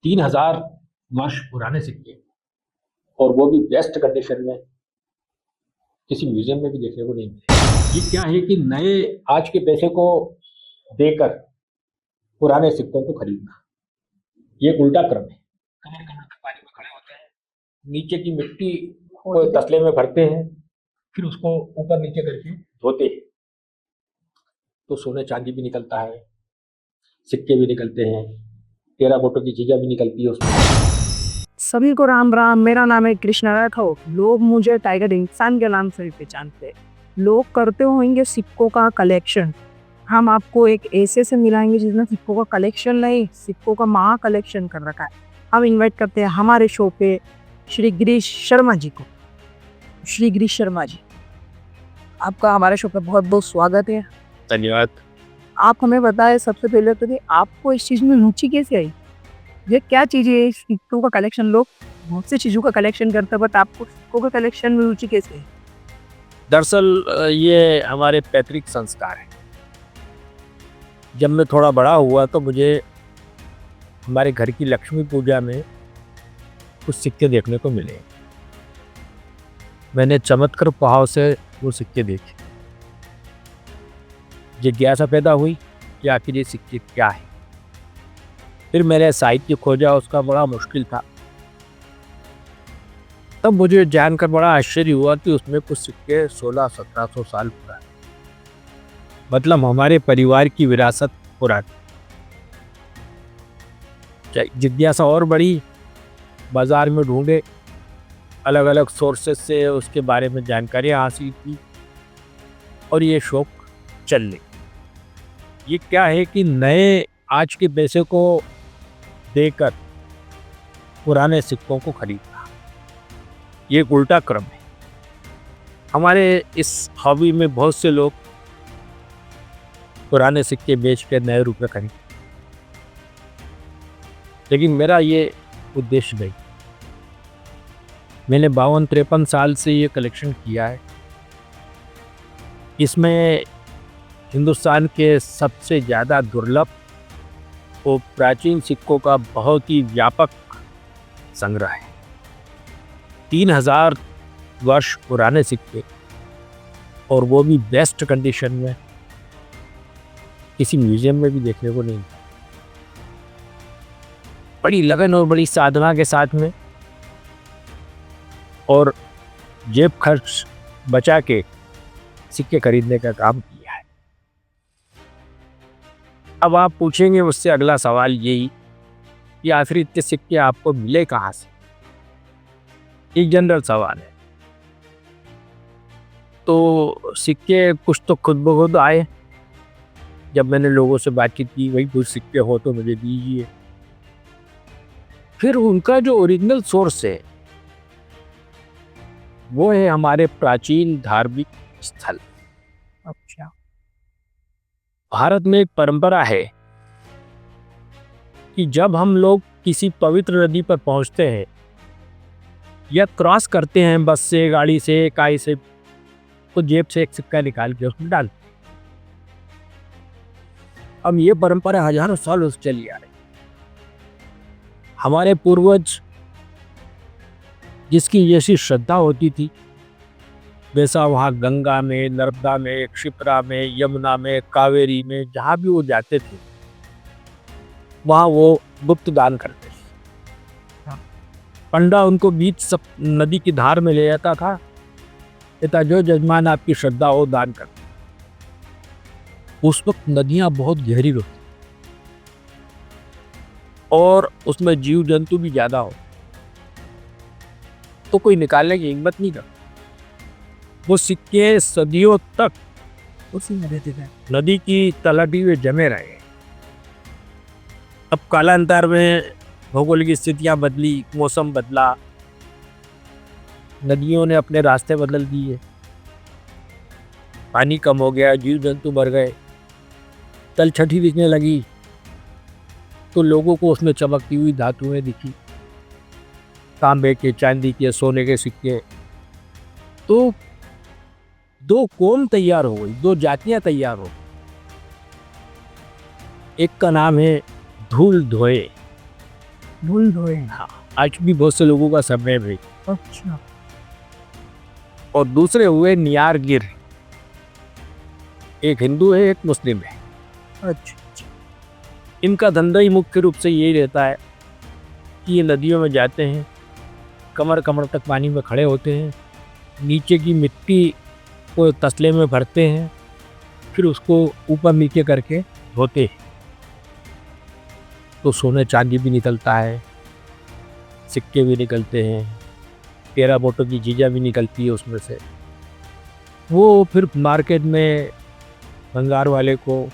3000 वर्ष पुराने सिक्के, और वो भी बेस्ट कंडीशन में, किसी म्यूजियम में भी देखने को नहीं मिले। ये क्या है कि नए आज के पैसे को देकर पुराने सिक्कों को खरीदना, ये उल्टा क्रम है। कमर कमर तक पानी में खड़े होते हैं, नीचे की मिट्टी को तसले में भरते हैं, फिर उसको ऊपर नीचे करके धोते हैं, तो सोने चांदी भी निकलता है, सिक्के भी निकलते हैं, टेराकोटा की चीजें भी निकलती है उसमें। सभी को राम राम। मेरा नाम है कृष्णा राठौर। लोग मुझे टाइगर इंसान के नाम से पहचानते हैं। लोग करते होंगे सिक्कों का कलेक्शन। हम आपको एक ऐसे से मिलाएंगे जिसने सिक्कों का कलेक्शन नहीं, सिक्कों का महा कलेक्शन कर रखा है। हम इनवाइट करते हैं हमारे शो पे श्री गिरीश शर्मा जी को। श्री गिरीश शर्मा जी, आपका हमारे शो पे बहुत बहुत स्वागत है। धन्यवाद। आप हमें बताएं सबसे पहले तो कि आपको इस चीज़ में रुचि कैसे आई? ये क्या चीज़ है सिक्कों का कलेक्शन? लोग बहुत सी चीज़ों का कलेक्शन करते हैं, बट आपको सिक्कों का कलेक्शन में रुचि कैसे है? दरअसल ये हमारे पैतृक संस्कार है। जब मैं थोड़ा बड़ा हुआ तो मुझे हमारे घर की लक्ष्मी पूजा में कुछ सिक्के देखने को मिले। मैंने चमत्कार भाव से वो सिक्के देखे। जिज्ञासा पैदा हुई कि आखिर ये सिक्के क्या है। फिर मैंने साहित्य खोजा, उसका बड़ा मुश्किल था। तब मुझे जानकर बड़ा आश्चर्य हुआ कि उसमें कुछ सिक्के 1600-1700 साल पुराने, मतलब हमारे परिवार की विरासत पुरानी। जिज्ञासा और बड़ी, बाजार में ढूंढे, अलग अलग सोर्सेस से उसके बारे में जानकारियाँ हासिल की और ये शौक चलने। ये क्या है कि नए आज के पैसे को देकर पुराने सिक्कों को खरीदना, ये उल्टा क्रम है। हमारे इस हॉबी में बहुत से लोग पुराने सिक्के बेच के नए रुपए खरीद, लेकिन मेरा ये उद्देश्य नहीं। मैंने 52-53 साल से ये कलेक्शन किया है। इसमें हिंदुस्तान के सबसे ज़्यादा दुर्लभ और प्राचीन सिक्कों का बहुत ही व्यापक संग्रह है। 3000 वर्ष पुराने सिक्के, और वो भी बेस्ट कंडीशन में, किसी म्यूजियम में भी देखने को नहीं। बड़ी लगन और बड़ी साधना के साथ में और जेब खर्च बचा के सिक्के खरीदने का काम किया है। अब आप पूछेंगे उससे अगला सवाल यही कि आखिर इतने सिक्के आपको मिले कहाँ से? एक जनरल सवाल है। तो सिक्के कुछ तो खुद ब खुद आए। जब मैंने लोगों से बातचीत की, भाई कुछ सिक्के हो तो मुझे दीजिए। फिर उनका जो ओरिजिनल सोर्स है वो है हमारे प्राचीन धार्मिक स्थल। अच्छा। भारत में एक परंपरा है कि जब हम लोग किसी पवित्र नदी पर पहुंचते हैं या क्रॉस करते हैं, बस से, गाड़ी से, काई से, तो जेब से एक सिक्का निकाल के उसमें डालते हैं। अब ये परंपरा हजारों सालों से चली आ रही। हमारे पूर्वज जिसकी जैसी श्रद्धा होती थी, वैसा वहाँ गंगा में, नर्मदा में, क्षिप्रा में, यमुना में, कावेरी में, जहाँ भी वो जाते थे वहाँ वो गुप्त दान करते थे। पंडा उनको बीच सब नदी की धार में ले जाता था, कहता जो जजमान आपकी श्रद्धा हो दान कर। उस वक्त नदियाँ बहुत गहरी होती और उसमें जीव जंतु भी ज़्यादा हो, तो कोई निकालने की हिम्मत नहीं करता। वो सिक्के सदियों तक उसी में रहते थे। नदी की तलहटी में जमे रहे। अब कालांतर में भौगोलिक स्थितियां बदली, मौसम बदला, नदियों ने अपने रास्ते बदल दिए, पानी कम हो गया, जीव जंतु मर गए, तलछटी दिखने लगी, तो लोगों को उसमें चमकती हुई धातुएं दिखी, तांबे के, चांदी के, सोने के सिक्के। तो दो कौम तैयार हो गई, दो जातियां तैयार हो गई। एक का नाम है धूल धोए भूल गए। हाँ, आज भी बहुत से लोगों का समय है। अच्छा। और दूसरे हुए नियार गिर, एक हिंदू है एक मुस्लिम है। अच्छा। इनका धंधा ही मुख्य रूप से यही रहता है कि ये नदियों में जाते हैं, कमर कमर तक पानी में खड़े होते हैं, नीचे की मिट्टी को तसले में भरते हैं, फिर उसको ऊपर नीचे करके धोते हैं, तो सोने चांदी भी निकलता है, सिक्के भी निकलते हैं, 13 बोटों की चीज़ें भी निकलती है उसमें से। वो फिर मार्केट में भंगार वाले को,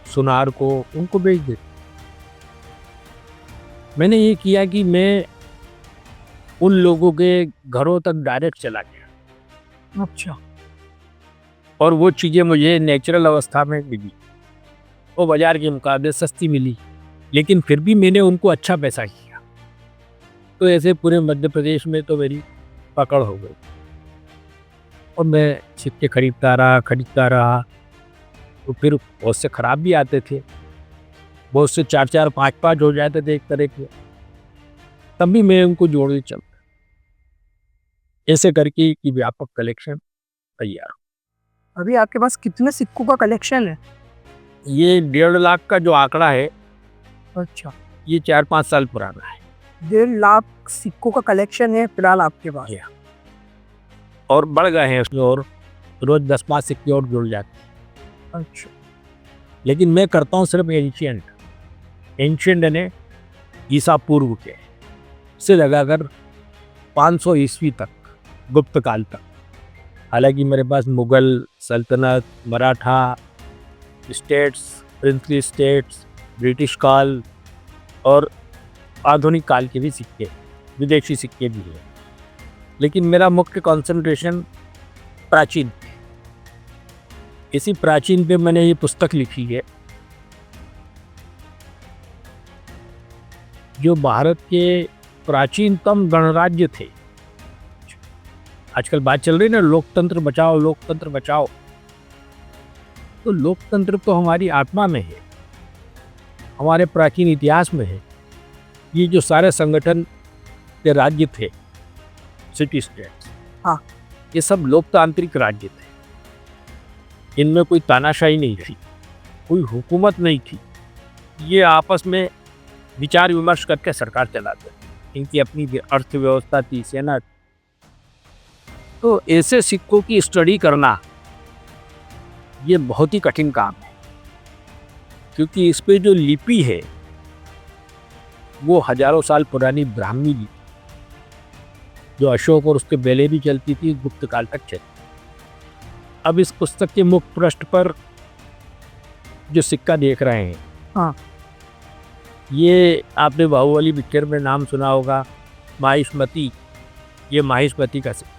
सुनार को, उनको बेच देते। मैंने ये किया कि मैं उन लोगों के घरों तक डायरेक्ट चला गया। अच्छा। और वो चीज़ें मुझे नेचुरल अवस्था में मिली, वो बाज़ार के मुकाबले सस्ती मिली, लेकिन फिर भी मैंने उनको अच्छा पैसा किया। तो ऐसे पूरे मध्य प्रदेश में तो मेरी पकड़ हो गई और मैं सिक्के खरीदता रहा। तो फिर बहुत से ख़राब भी आते थे, बहुत से 4-4, 5-5 हो जाते थे एक तरह के, तब भी मैं उनको जोड़े चलता, ऐसे करके कि व्यापक कलेक्शन तैयार। अभी आपके पास कितने सिक्कों का कलेक्शन है? ये 1.5 लाख का जो आंकड़ा है, अच्छा। ये 4-5 साल पुराना है। 1.5 लाख सिक्कों का कलेक्शन है फिलहाल आपके पास? और बढ़ गए हैं उसमें, और रोज 10-5 सिक्के और जुड़ जाते हैं। अच्छा। लेकिन मैं करता हूँ सिर्फ एंशियंट यानी ईसा पूर्व के से लगाकर 500 ईस्वी तक, गुप्त काल तक। हालांकि मेरे पास मुगल सल्तनत, Maratha states, princely states, British काल और आधुनिक काल के भी सिक्के, विदेशी सिक्के भी हैं, लेकिन मेरा मुख्य कंसंट्रेशन प्राचीन। इसी प्राचीन पे मैंने ये पुस्तक लिखी है, जो भारत के प्राचीनतम गणराज्य थे। आजकल बात चल रही है ना, लोकतंत्र बचाओ, लोकतंत्र बचाओ। तो लोकतंत्र तो हमारी आत्मा में है, हमारे प्राचीन इतिहास में है। ये जो सारे संगठन के राज्य थे, सिटी स्टेट्स, हाँ, ये सब लोकतांत्रिक राज्य थे। इनमें कोई तानाशाही नहीं थी, कोई हुकूमत नहीं थी। ये आपस में विचार विमर्श करके सरकार चलाते थे। इनकी अपनी अर्थव्यवस्था थी, सेना। तो ऐसे सिक्कों की स्टडी करना ये बहुत ही कठिन काम है, क्योंकि इस पे जो लिपि है वो हजारों साल पुरानी ब्राह्मी लिपि, जो अशोक और उसके बेले भी चलती थी, गुप्त काल तक चली। अब इस पुस्तक के मुख्य पृष्ठ पर जो सिक्का देख रहे हैं, हाँ, ये आपने बाहुबली पिक्चर में नाम सुना होगा, माहिष्मती। ये माहिष्मती का सिक्का,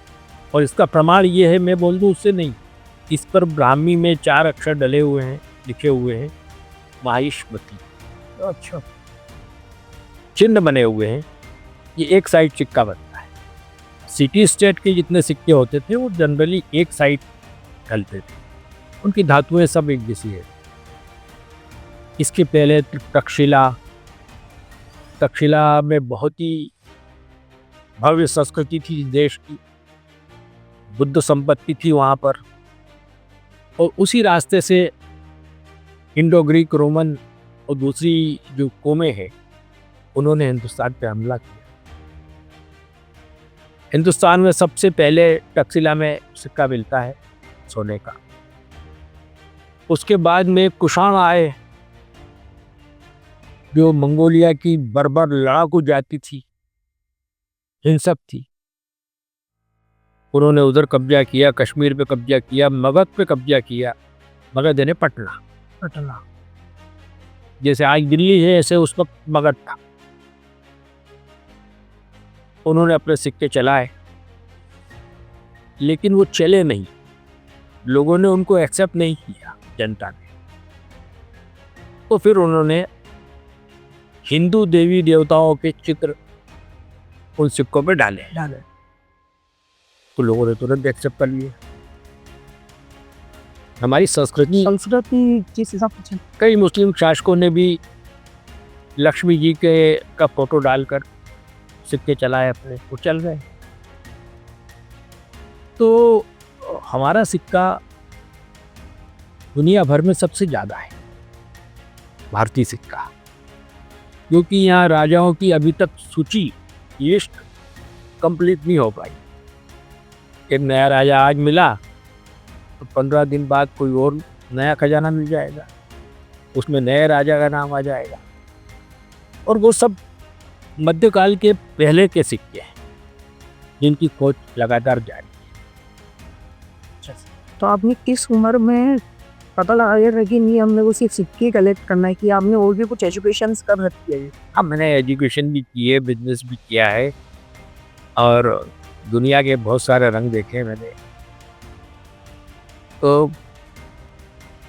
और इसका प्रमाण ये है, मैं बोल दूं उससे नहीं, इस पर ब्राह्मी में 4 अक्षर डले हुए हैं, लिखे हुए हैं, माहिष्मती। अच्छा। चिन्ह बने हुए हैं। ये एक साइड सिक्का बनता है। सिटी स्टेट के जितने सिक्के होते थे वो जनरली एक साइड ढलते थे, उनकी धातुएं सब एक जैसी है। इसके पहले तक्षशिला में बहुत ही भव्य संस्कृति थी देश की, बुद्ध संपत्ति थी वहाँ पर, और उसी रास्ते से इंडो ग्रीक, रोमन और दूसरी जो कौमें हैं, उन्होंने हिंदुस्तान पे हमला किया। हिंदुस्तान में सबसे पहले तक्षशिला में सिक्का मिलता है सोने का। उसके बाद में कुषाण आए, जो मंगोलिया की बर्बर लड़ाकू जाति थी, हिंसक थी। उन्होंने उधर कब्जा किया, कश्मीर पे कब्जा किया, मगध पे कब्जा किया। मगध यानी पटना, जैसे आज दिल्ली है ऐसे उस वक्त मगध था। उन्होंने अपने सिक्के चलाए, लेकिन वो चले नहीं, लोगों ने उनको एक्सेप्ट नहीं किया, जनता ने। तो फिर उन्होंने हिंदू देवी देवताओं के चित्र उन सिक्कों पे डाले, तो लोगों ने तुरंत एक्सेप्ट कर लिए। हमारी संस्कृति किस हिसाब से? कई मुस्लिम शासकों ने भी लक्ष्मी जी के का फोटो डालकर सिक्के चलाए अपने, वो चल रहे। तो हमारा सिक्का दुनिया भर में सबसे ज़्यादा है, भारतीय सिक्का, क्योंकि यहाँ राजाओं की अभी तक सूची लिस्ट कंप्लीट नहीं हो पाई। एक नया राजा आज मिला तो 15 दिन बाद कोई और नया खजाना मिल जाएगा, उसमें नए राजा का नाम आ जाएगा, और वो सब मध्यकाल के पहले के सिक्के हैं जिनकी खोज लगातार जारी है। तो आपने किस उम्र में पता लगाया था कि नहीं हमने वो सिर्फ सिक्के कलेक्ट करना है, कि आपने और भी कुछ एजुकेशन कर रखी है? हाँ, मैंने एजुकेशन भी की है, बिजनेस भी किया है, और दुनिया के बहुत सारे रंग देखे मैंने। तो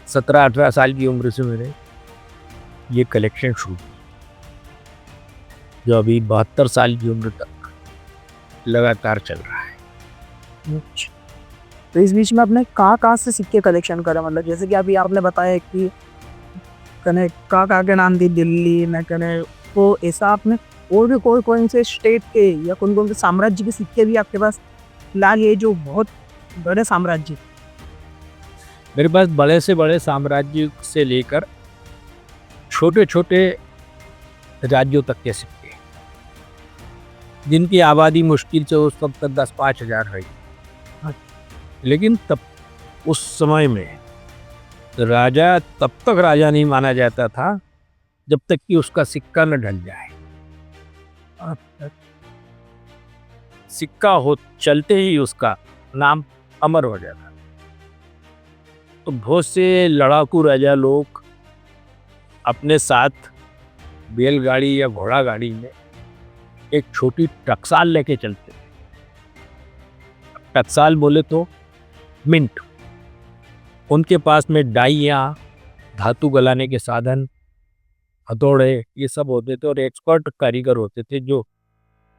17-18 साल की उम्र से मैंने ये कलेक्शन शुरू की, जो अभी 72 साल की उम्र तक लगातार चल रहा है। तो इस बीच में आपने कहाँ से सिक्के कलेक्शन करा? मतलब जैसे कि अभी आपने बताया कि कने कहाँ के नाम दी, दिल्ली में कने, तो ऐसा आपने और भी कौन से स्टेट के या कौन से साम्राज्य के सिक्के भी आपके पास फिलहाल ये जो बहुत बड़े साम्राज्य? मेरे पास बड़े से बड़े साम्राज्य से लेकर छोटे छोटे राज्यों तक के सिक्के, जिनकी आबादी मुश्किल से उस वक्त तक 10-5 हज़ार रही। लेकिन तब उस समय में राजा तब तक राजा नहीं माना जाता था जब तक कि उसका सिक्का न ढल जाए। सिक्का हो चलते ही उसका नाम अमर हो जाता। तो बहुत से लड़ाकू राजा लोग अपने साथ बैलगाड़ी या घोड़ा गाड़ी में एक छोटी टकसाल लेके चलते थे। टकसाल बोले तो मिंट। उनके पास में डाइयाँ, धातु गलाने के साधन, हथौड़े, ये सब होते थे, और एक्सपर्ट कारीगर होते थे जो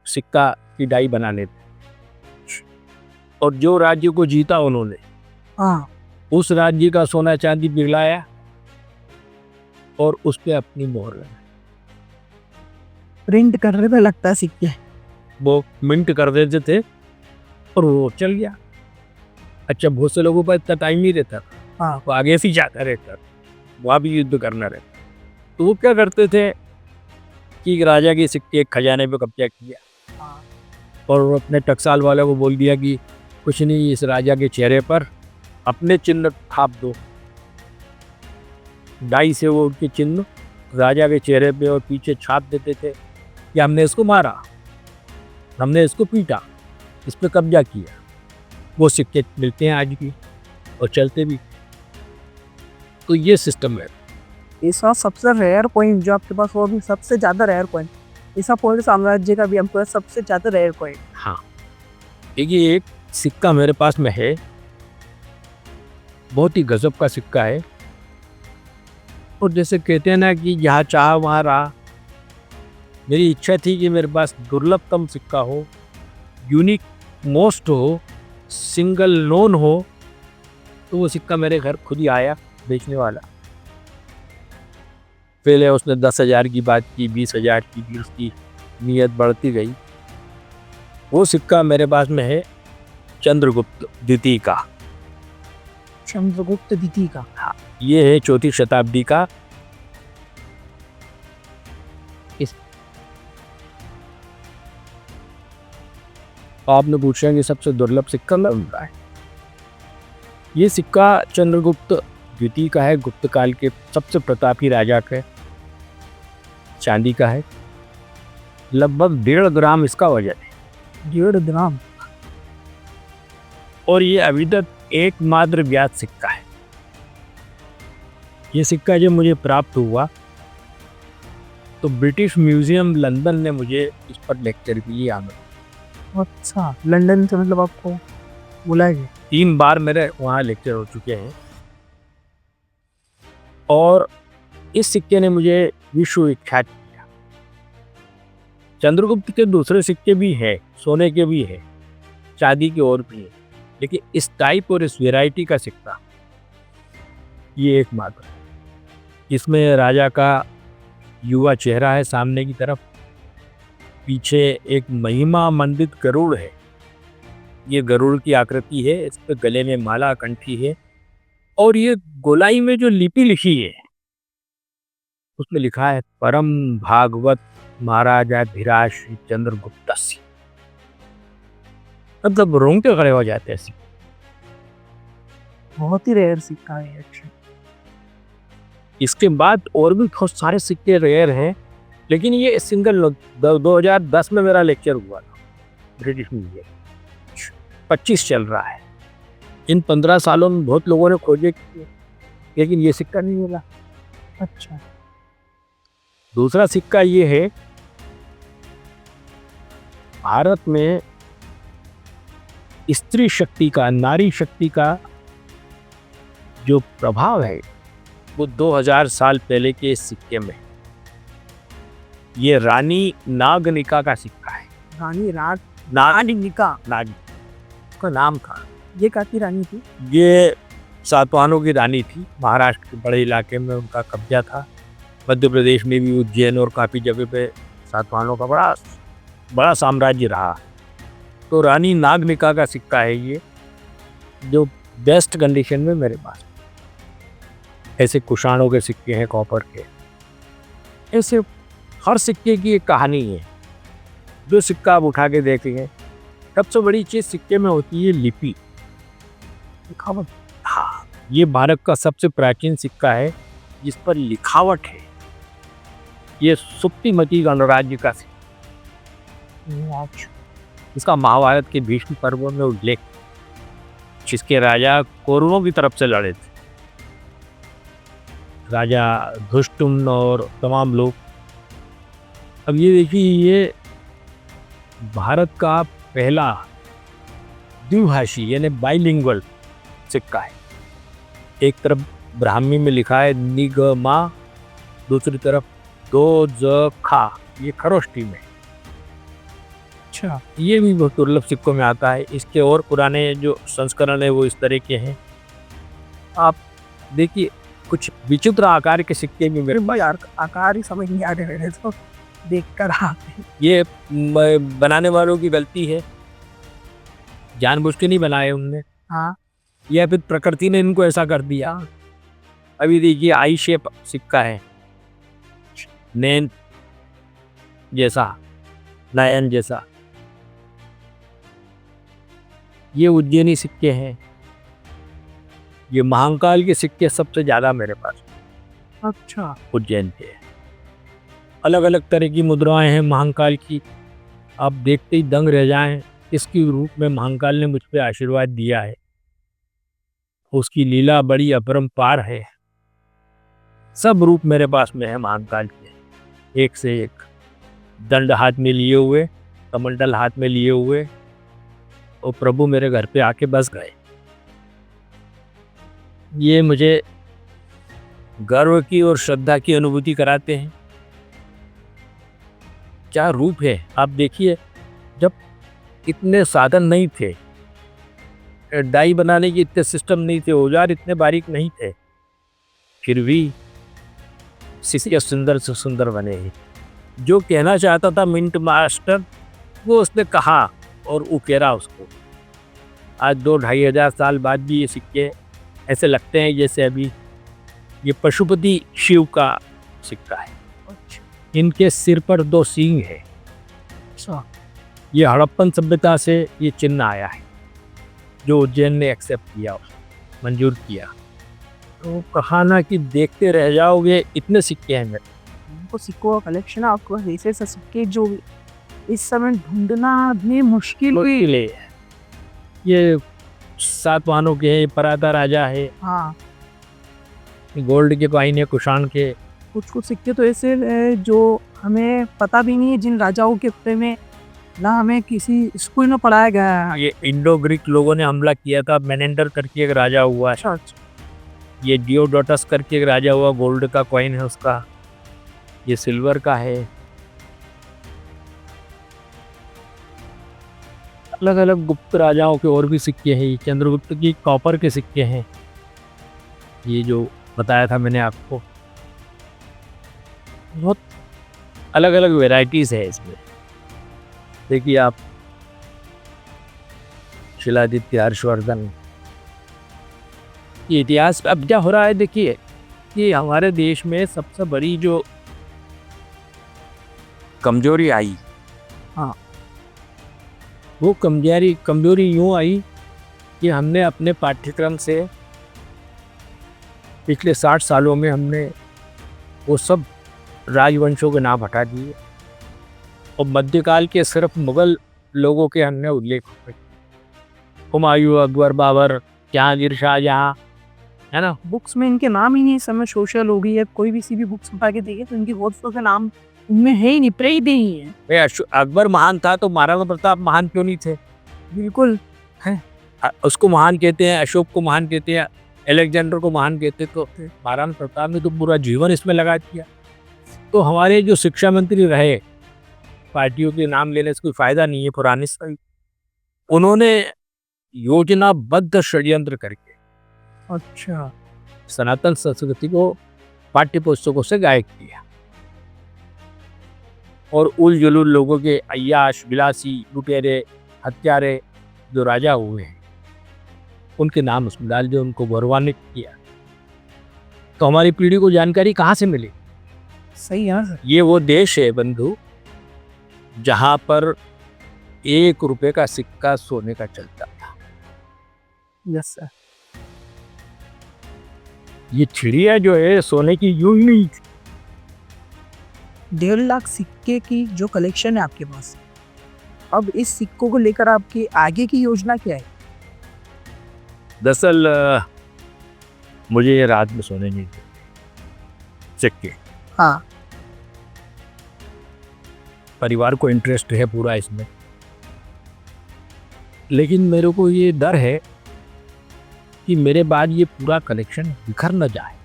सिक्का की डाई बना लेते। और जो राज्य को जीता उन्होंने, उस राज्य का सोना चांदी पिघलाया और उस पे अपनी मोहर लगाई। प्रिंट कर रहे थे लगता है सिक्के, वो मिंट कर देते थे और वो चल गया। अच्छा, बहुत से लोगों पर इतना टाइम नहीं रहता, वो आगे से जाता रहता, वहाँ भी युद्ध करना रहता। तो वो क्या करते थे कि राजा के सिक्के खजाने पे कब्जा किया और अपने टकसाल वाले को बोल दिया कि कुछ नहीं, इस राजा के चेहरे पर अपने चिन्ह छाप दो। डाई से वो उनके चिन्ह राजा के चेहरे पे और पीछे छाप देते थे कि हमने इसको मारा, हमने इसको पीटा, इस पे कब्जा किया। वो सिक्के मिलते हैं आज भी और चलते भी। तो ये सिस्टम है। ऐसा सबसे रेयर पॉइंट जो आपके पास हो, भी सबसे ज़्यादा रेयर पॉइंट, ऐसा पॉइंट साम्राज्य का भी आपके पास सबसे ज़्यादा रेयर पॉइंट? हाँ, देखिए, एक सिक्का मेरे पास में है, बहुत ही गजब का सिक्का है। और जैसे कहते हैं ना कि जहाँ चाह वहाँ रहा, मेरी इच्छा थी कि मेरे पास दुर्लभतम सिक्का हो, यूनिक मोस्ट हो, सिंगल नोन हो। तो वो सिक्का मेरे घर खुद ही आया बेचने वाला। पहले उसने 10,000 की बात की, 20,000 की, 20 की, नीयत बढ़ती गई। वो सिक्का मेरे पास में है चंद्रगुप्त द्वितीय का। चंद्रगुप्त द्वितीय का? हाँ, ये है 4वीं शताब्दी का। आपने पूछा कि सबसे दुर्लभ सिक्का कौन सा है। ये सिक्का चंद्रगुप्त द्वितीय का है, गुप्त काल के सबसे प्रतापी राजा का, चांदी का है। लगभग 1.5 ग्राम इसका वजन है। 1.5 ग्राम? और ये अभी तक एकमात्र ज्ञात सिक्का है। ये सिक्का जब मुझे प्राप्त हुआ तो ब्रिटिश म्यूजियम लंदन ने मुझे इस पर लेक्चर के लिए आना। अच्छा, लंदन से मतलब आपको बुलाया गया? 3 बार मेरे वहाँ लेक्चर हो चुके हैं। और इस सिक्के ने मुझे विश्व विख्यात किया। चंद्रगुप्त के दूसरे सिक्के भी हैं, सोने के भी हैं, चांदी के और भी हैं, लेकिन इस टाइप और इस वैरायटी का सिक्का ये एकमात्र है। इसमें राजा का युवा चेहरा है सामने की तरफ, पीछे एक महिमा मंडित गरुड़ है। ये गरुड़ की आकृति है, इस पे गले में माला कंठी है और ये गोलाई में जो लिपि लिखी है उसमें लिखा है परम भागवत महाराजाधिराज श्री चंद्रगुप्त। मतलब रोंगटे खड़े हो जाते हैं। बहुत ही रेयर सिक्का है एक्चुअली। इसके बाद और भी बहुत सारे सिक्के रेयर हैं, लेकिन ये सिंगल 2010 में मेरा लेक्चर हुआ था ब्रिटिश म्यूजियम, 25 चल रहा है। इन 15 सालों में बहुत लोगों ने खोजे किए, लेकिन ये सिक्का नहीं मिला। अच्छा, दूसरा सिक्का ये है, भारत में स्त्री शक्ति का, नारी शक्ति का जो प्रभाव है वो 2000 साल पहले के इस सिक्के में। ये रानी नागनिका का सिक्का है। रानी राग नागनिका, नाग उसका नाम था। ये काकी रानी थी। ये सातवाहनों की रानी थी। महाराष्ट्र के बड़े इलाके में उनका कब्जा था। मध्य प्रदेश में भी उज्जैन और काफ़ी जगह पे सातवाहनों का बड़ा साम्राज्य रहा। तो रानी नागनिका का सिक्का है ये, जो बेस्ट कंडीशन में मेरे पास। ऐसे कुषाणों के सिक्के हैं कॉपर के। ऐसे हर सिक्के की एक कहानी है। जो सिक्का आप उठा के देखेंगे, सबसे बड़ी चीज़ सिक्के में होती है लिपि, लिखावट। हाँ, ये भारत का सबसे प्राचीन सिक्का है जिस पर लिखावट है। ये सुप्तिमती गणराज्य का सिक्का। इसका महाभारत के भीष्म पर्व में उल्लेख, जिसके राजा कौरवों की तरफ से लड़े थे। राजा धृष्टुम्न और तमाम लोग। अब ये देखिए, ये भारत का पहला द्विभाषी यानी बाइलिंगुअल सिक्का है। एक तरफ ब्राह्मी में लिखा है निगमा, दूसरी तरफ दो ज खा, ये खरोष्टी में। अच्छा, ये भी बहुत दुर्लभ सिक्कों में आता है। इसके और पुराने जो संस्करण है वो इस तरह के हैं। आप देखिए, कुछ विचित्र आकार के सिक्के भी मेरे भाई आकार ही समझ नहीं आ रहे तो देख कर ये बनाने वालों की गलती है, जानबूझ के नहीं बनाए उनने। हाँ, या फिर प्रकृति ने इनको ऐसा कर दिया। अभी देखिए, आई शेप सिक्का है, नैन जैसा, नयन जैसा। ये उज्जैनी सिक्के हैं। ये महाकाल के सिक्के सबसे ज़्यादा मेरे पास अच्छा, उज्जैन के। अलग अलग तरह की मुद्राएं हैं महाकाल की, आप देखते ही दंग रह जाएं। इसकी रूप में महाकाल ने मुझ पे आशीर्वाद दिया है। उसकी लीला बड़ी अपरंपार है। सब रूप मेरे पास में है महाकाल के, एक से एक। दंड हाथ में लिए हुए, कमंडल हाथ में लिए हुए, और प्रभु मेरे घर पे आके बस गए। ये मुझे गर्व की और श्रद्धा की अनुभूति कराते हैं। क्या रूप है! आप देखिए, जब इतने साधन नहीं थे, डाई बनाने के इतने सिस्टम नहीं थे, औजार इतने बारीक नहीं थे, फिर भी सिक्के सुंदर से सुंदर बने हैं। जो कहना चाहता था मिंट मास्टर, वो उसने कहा और उकेरा उसको। आज 2-2.5 हज़ार साल बाद भी ये सिक्के ऐसे लगते हैं जैसे अभी। ये पशुपति शिव का सिक्का है। इनके सिर पर 2 सींग है। अच्छा, ये हड़प्पन सभ्यता से ये चिन्ह आया है, जो उज्जैन ने एक्सेप्ट किया, मंजूर किया। तो कहा ना कि देखते रह जाओगे, इतने सिक्के हैं मेरे। हमको सिक्कों का कलेक्शन है। आपको ऐसे ऐसे सिक्के जो इस समय ढूंढना भी मुश्किल हुई। ले ये सातवाहनों के हैं, पराता राजा है, हाँ, गोल्ड के कॉइन है, कुषाण के। कुछ कुछ सिक्के तो ऐसे है जो हमें पता भी नहीं है, जिन राजाओं के बारे में ना हमें किसी स्कूल में पढ़ाया गया है। ये इंडो ग्रीक लोगों ने हमला किया था। मेनेंडर करके एक राजा हुआ है। अच्छा, ये डियोडोटस करके एक राजा हुआ, गोल्ड का कॉइन है उसका। ये सिल्वर का है। अलग अलग गुप्त राजाओं के और भी सिक्के हैं। ये चंद्रगुप्त की कॉपर के सिक्के हैं, ये जो बताया था मैंने आपको। बहुत अलग अलग वेराइटीज़ है इसमें। देखिए आप शिलादित्य, हर्षवर्धन, ये इतिहास अब क्या हो रहा है देखिए कि हमारे देश में सबसे बड़ी जो कमजोरी आई, हाँ। वो कमजोरी यूँ आई कि हमने अपने पाठ्यक्रम से पिछले 60 सालों में हमने वो सब राजवंशों के नाम हटा दिए और मध्यकाल के सिर्फ मुगल लोगों के हमने उल्लेख किए। हुमायूं, अकबर, बाबर, जहांगीर, शाहजहां, है ना। बुक्स में इनके नाम ही नहीं, इस समय सोशल हो गई है, कोई भी सी भी बुक्स उठा के देखिए तो इनकी बहुत के नाम इनमें है ही नहीं, प्रेरित ही नहीं है। भाई अकबर महान था तो महाराणा प्रताप महान क्यों नहीं थे? बिल्कुल। उसको महान कहते हैं, अशोक को महान कहते हैं, अलेक्जेंडर को महान कहते, तो महाराणा प्रताप ने तो पूरा जीवन इसमें लगा दिया। तो हमारे जो शिक्षा मंत्री रहे, पार्टियों के नाम लेने से कोई फायदा नहीं है, पुराने समय उन्होंने योजनाबद्ध षड्यंत्र करके अच्छा। सनातन संस्कृति को पाठ्य पुस्तकों से गायब किया और उल जुलूल लोगों के अय्याश, विलासी, लुटेरे, हत्यारे जो राजा हुए हैं उनके नाम उसमें डाल दिए, उनको गौरवान्वित किया। तो हमारी पीढ़ी को जानकारी कहाँ से मिली? सही है सर। ये वो देश है बंधु जहाँ पर 1 रुपए का सिक्का सोने का चलता था। Yes sir. ये चिड़िया जो है सोने की यूं ही नहीं थी। 1.5 लाख सिक्के की जो कलेक्शन है आपके पास, अब इस सिक्कों को लेकर आपकी आगे की योजना क्या है? दरअसल मुझे ये रात में सोने नहीं थे सिक्के। हाँ। परिवार को इंटरेस्ट है पूरा इसमें, लेकिन मेरे को ये डर है कि मेरे बाद ये पूरा कलेक्शन बिखर न जाए।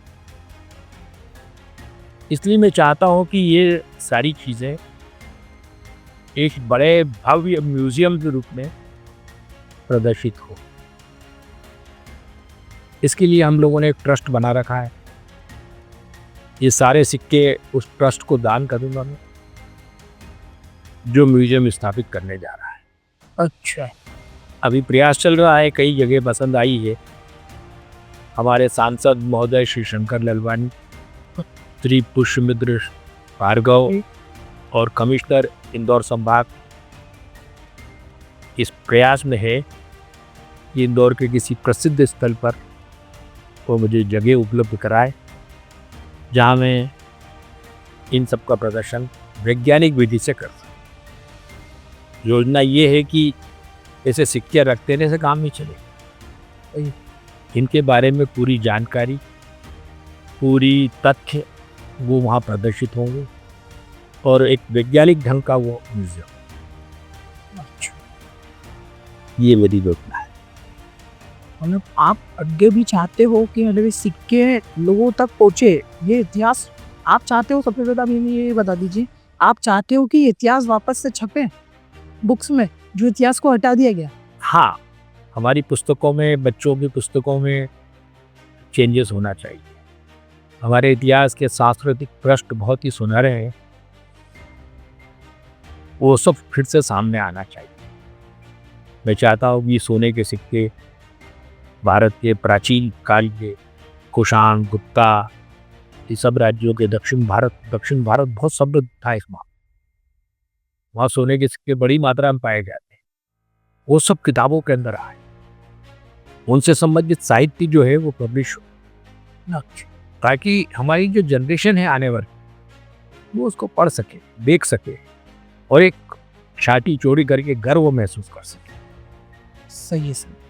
इसलिए मैं चाहता हूँ कि ये सारी चीज़ें एक बड़े भव्य म्यूजियम के रूप में प्रदर्शित हो। इसके लिए हम लोगों ने एक ट्रस्ट बना रखा है। ये सारे सिक्के उस ट्रस्ट को दान करूँगा मैं, जो म्यूजियम स्थापित करने जा रहा है। अच्छा। अभी प्रयास चल रहा है, कई जगह पसंद आई है। हमारे सांसद महोदय श्री शंकर ललवानी, श्री पुष्यमित्र भार्गव और कमिश्नर इंदौर संभाग इस प्रयास में है कि इंदौर के किसी प्रसिद्ध स्थल पर वो मुझे जगह उपलब्ध कराए जहाँ मैं इन सब का प्रदर्शन वैज्ञानिक विधि से कर सकूं। योजना ये है कि ऐसे सिक्के रख देने से काम नहीं चलेगा। इनके बारे में पूरी जानकारी, पूरी तथ्य वो वहाँ प्रदर्शित होंगे और एक वैज्ञानिक ढंग का वो म्यूजियम। अच्छा। ये मेरी योजना है। मतलब आप आगे भी चाहते हो कि मतलब ये सिक्के लोगों तक पहुँचे, ये इतिहास आप चाहते हो? सबसे पहले आप ये बता दीजिए, आप चाहते हो कि ये इतिहास वापस से छपे बुक्स में, जो इतिहास को हटा दिया गया? हाँ, हमारी पुस्तकों में, बच्चों की पुस्तकों में चेंजेस होना चाहिए। हमारे इतिहास के सांस्कृतिक पृष्ठ बहुत ही सुनहरे हैं, वो सब फिर से सामने आना चाहिए। मैं चाहता हूँ कि सोने के सिक्के भारत के प्राचीन काल के कुषाण, गुप्ता, ये सब राज्यों के दक्षिण भारत बहुत समृद्ध था इस मामले। वहाँ सोने के सिक्के बड़ी मात्रा में पाए जाते हैं, वो सब किताबों के अंदर आए, उनसे संबंधित साहित्य जो है वो पब्लिश हो, ताकि हमारी जो जनरेशन है आने वाली वो उसको पढ़ सके, देख सके और एक छाती चौड़ी करके गर्व महसूस कर सके। सही है सर।